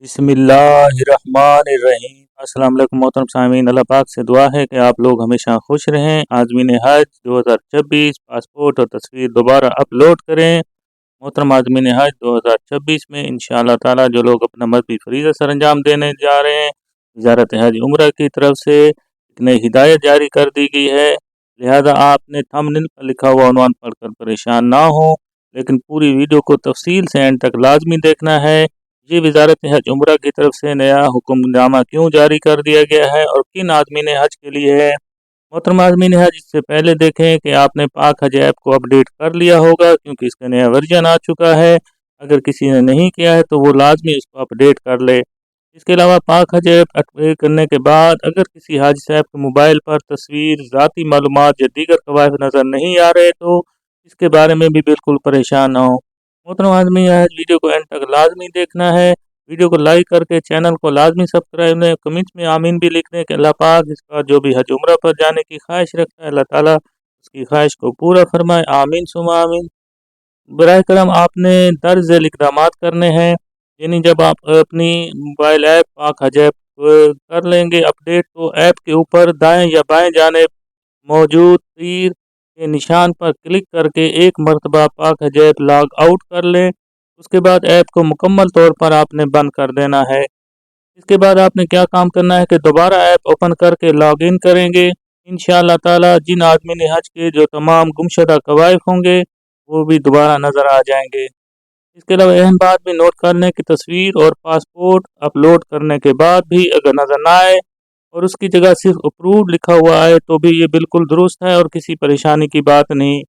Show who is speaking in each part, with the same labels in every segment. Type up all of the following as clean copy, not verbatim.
Speaker 1: बिस्मिल्लाहिर्रहमानिर्रहीम। अस्सलाम वालेकुम मोहतरम सामीन, अल्लाह पाक से दुआ है कि आप लोग हमेशा खुश रहें। आज़मीन हज 2026 पासपोर्ट और तस्वीर दोबारा अपलोड करें। मोहतरम आज़मीन हज 2026 में इंशाअल्लाह ताला जो लोग अपना मजहबी फरीज़ा सर अंजाम देने जा रहे हैं, वज़ारत हज उम्रा की तरफ से एक नई हिदायत जारी कर दी गई है। लिहाजा आपने थंबनेल पर लिखा हुआ उन्वान पढ़कर परेशान ना हो, लेकिन पूरी वीडियो को तफसील से एंड तक लाजमी देखना है। ये वज़ारत हज उम्रा की तरफ से नया हुक्मनामा क्यों जारी कर दिया गया है और किन आज़मीन हज के लिए है। मोहतरम आज़मीन हज, इससे पहले देखें कि आपने पाक हज ऐप को अपडेट कर लिया होगा, क्योंकि इसका नया वर्जन आ चुका है। अगर किसी ने नहीं किया है तो वो लाजमी इसको अपडेट कर ले। इसके अलावा पाक हज ऐप अपडेट करने के बाद अगर किसी हाजी साहब के मोबाइल पर तस्वीर, ज़ाती मालूमात या दीगर कवायद नज़र नहीं आ रहे तो इसके बारे में भी बिल्कुल परेशान ना हो। मोहतरम आज़मीन हज, वीडियो को एंड तक लाजमी देखना है। वीडियो को लाइक करके चैनल को लाजमी सब्सक्राइब लें। कमेंट्स में आमीन भी लिख दें कि अल्लाह पाक इसका जो भी हज उम्रा पर जाने की ख्वाहिश रखता है, अल्लाह ताला उसकी ख्वाहिश को पूरा फरमाए। आमीन सुमा आमीन। बराह करम आपने दर्ज झेल इक़दामात करने हैं। यानी जब आप अपनी मोबाइल ऐप पाक हज ऐप कर लेंगे अपडेट, तो ऐप के ऊपर दाएं या बाएं जाने मौजूद तीर के निशान पर क्लिक करके एक मरतबा पाक हज ऐप लॉग आउट कर लें। उसके बाद ऐप को मुकम्मल तौर पर आपने बंद कर देना है। इसके बाद आपने क्या काम करना है कि दोबारा ऐप ओपन करके लॉग इन करेंगे। इंशाअल्लाह ताला जिन आदमीन हज के जो तमाम गुमशुदा कवायद होंगे वो भी दोबारा नज़र आ जाएंगे। इसके अलावा अहम बात भी नोट कर लें कि तस्वीर और पासपोर्ट अपलोड करने के बाद भी अगर नज़र ना आए और उसकी जगह सिर्फ अप्रूव लिखा हुआ है तो भी ये बिल्कुल दुरुस्त है और किसी परेशानी की बात नहीं।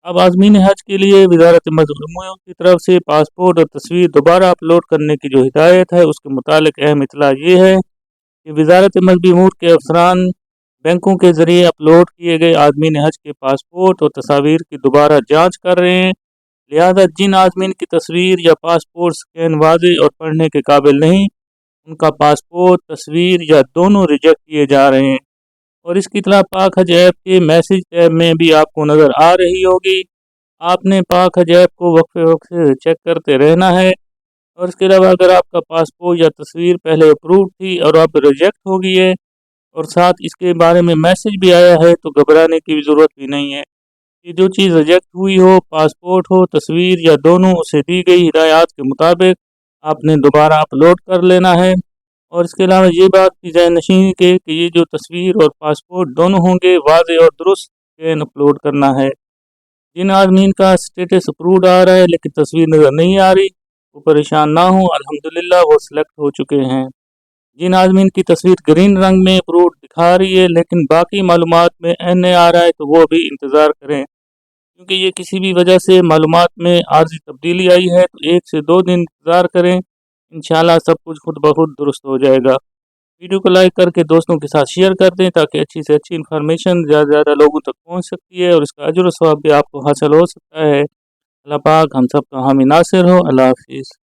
Speaker 1: अब आज़मीन हज के लिए वज़ारत मज़लूम की तरफ से पासपोर्ट और तस्वीर दोबारा अपलोड करने की जो हिदायत है, उसके मुतालिक अहम इत्तला ये है कि वज़ारत मज़हबी उमूर के अफसरान बैंकों के ज़रिए अपलोड किए गए आज़मीन हज के पासपोर्ट और तस्वीर की दोबारा जाँच कर रहे हैं। लिहाजा जिन आज़मीन की तस्वीर या पासपोर्ट स्कैन वाज़ेह और पढ़ने के काबिल नहीं, उनका पासपोर्ट, तस्वीर या दोनों रिजेक्ट किए जा रहे हैं। और इसकी इत्तला पाक हज ऐप के मैसेज टैब में भी आपको नज़र आ रही होगी। आपने पाक हज ऐप को वक्फे वक्त से चेक करते रहना है। और इसके अलावा अगर आपका पासपोर्ट या तस्वीर पहले अप्रूव थी और अब रिजेक्ट हो गई है और साथ इसके बारे में मैसेज भी आया है, तो घबराने की ज़रूरत भी नहीं है। कि जो चीज़ रिजेक्ट हुई हो, पासपोर्ट हो, तस्वीर या दोनों, उसे दी गई हिदायत के मुताबिक आपने दोबारा अपलोड कर लेना है। और इसके अलावा ये बात की ज़हननशीं के कि ये जो तस्वीर और पासपोर्ट दोनों होंगे वाज़ेह और दुरुस्त स्कैन अपलोड करना है। जिन आदमीन का स्टेटस अप्रूव्ड आ रहा है लेकिन तस्वीर नज़र नहीं आ रही, वो परेशान ना हो, अल्हम्दुलिल्लाह वो सिलेक्ट हो चुके हैं। जिन आदमीन की तस्वीर ग्रीन रंग में अप्रूव्ड दिखा रही है लेकिन बाकी मालूमात में NA आ रहा है, तो वो भी इंतज़ार करें, क्योंकि ये किसी भी वजह से मालूमात में आर्जी तब्दीली आई है तो 1 से 2 दिन इंतज़ार करें। इंशाअल्लाह सब कुछ खुद ब खुद दुरुस्त हो जाएगा। वीडियो को लाइक करके दोस्तों के साथ शेयर कर दें ताकि अच्छी से अच्छी इन्फॉर्मेशन ज़्यादा से ज़्यादा लोगों तक पहुंच सकती है और इसका अजर व सवाब भी आपको हासिल हो सकता है। अल्लाह पाक हम सब का हामी नासिर हो। अल्लाह हाफिज़।